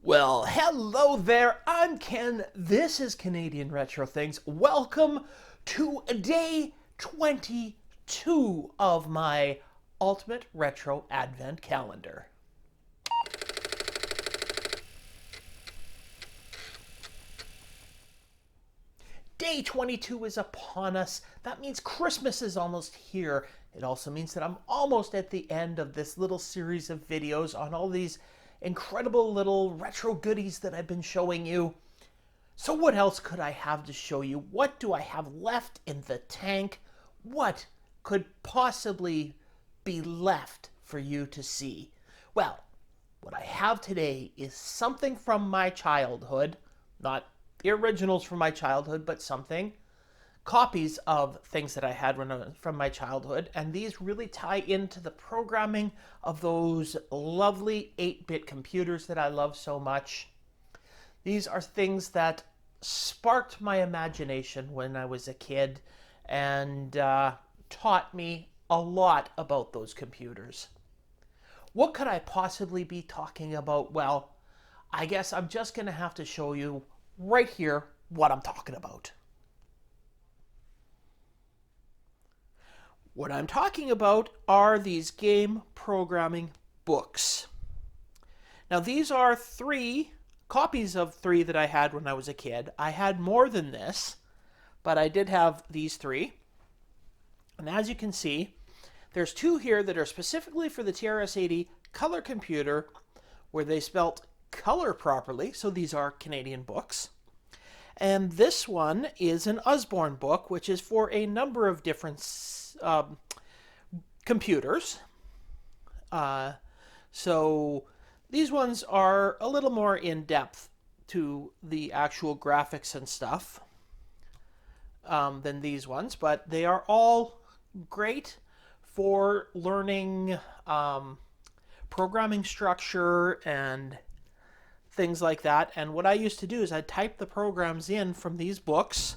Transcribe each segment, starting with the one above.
Well, hello there. I'm Ken. This is Canadian Retro Things. Welcome to day 22 of my Ultimate Retro Advent Calendar. Day 22 is upon us. That means Christmas is almost here. It also means that I'm almost at the end of this little series of videos on all these incredible little retro goodies that I've been showing you. So what else could I have to show you? What do I have left in the tank? What could possibly be left for you to see? Well, what I have today is something from my childhood, not the originals from my childhood, but copies of things that I had from my childhood, and these really tie into the programming of those lovely 8-bit computers that I love so much. These are things that sparked my imagination when I was a kid and taught me a lot about those computers. What could I possibly be talking about? Well, I guess I'm just going to have to show you right here what I'm talking about. What I'm talking about are these game programming books. Now, these are 3 copies of 3 that I had when I was a kid. I had more than this, but I did have these 3. And as you can see, there's 2 here that are specifically for the TRS-80 color computer, where they spelt color properly, so these are Canadian books. And this one is an Usborne book, which is for a number of different computers. So these ones are a little more in depth to the actual graphics and stuff than these ones, but they are all great for learning programming structure and things like that. And what I used to do is I'd type the programs in from these books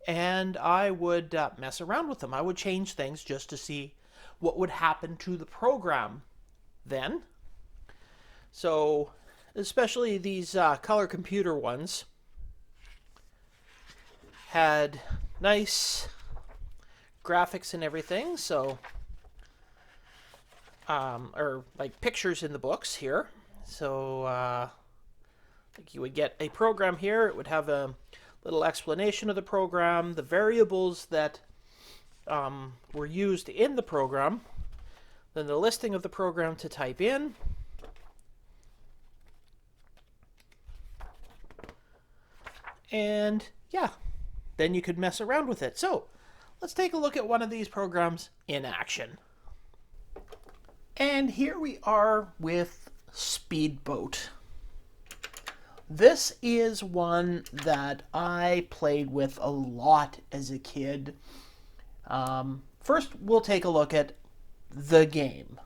and I would mess around with them. I would change things just to see what would happen to the program then. So especially these color computer ones had nice graphics and everything, so or like pictures in the books here. So like you would get a program here. It would have a little explanation of the program, the variables that were used in the program, then the listing of the program to type in, and yeah, then you could mess around with it. So let's take a look at one of these programs in action. And here we are with Speedboat. This is one that I played with a lot as a kid. First, we'll take a look at the game.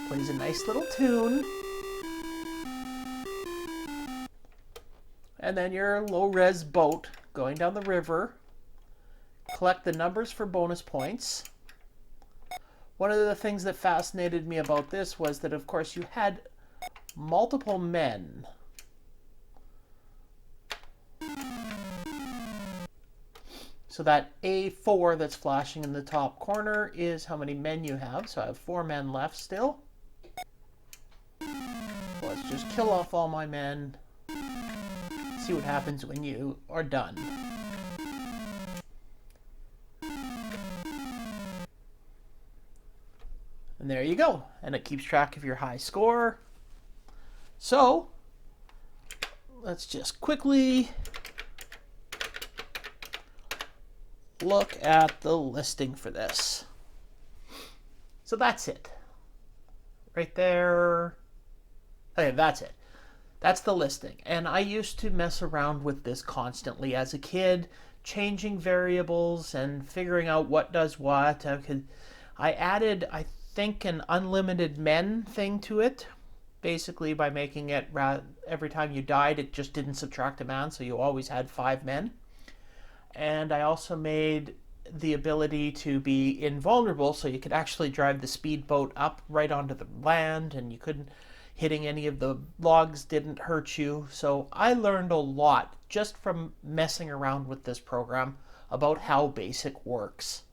Plays a nice little tune. And then your low-res boat going down the river. Collect the numbers for bonus points. One of the things that fascinated me about this was that, of course, you had multiple men. So that A4 that's flashing in the top corner is how many men you have. So I have 4 men left still. Let's just kill off all my men. See what happens when you are done. And there you go. And it keeps track of your high score. So let's just quickly look at the listing for this. So that's it. Right there. Okay, that's it. That's the listing. And I used to mess around with this constantly as a kid, changing variables and figuring out what does what. I added, I think, an unlimited men thing to it. Basically by making it, every time you died, it just didn't subtract a man, so you always had 5 men. And I also made the ability to be invulnerable, so you could actually drive the speedboat up right onto the land, and you couldn't, hitting any of the logs didn't hurt you. So I learned a lot just from messing around with this program about how BASIC works.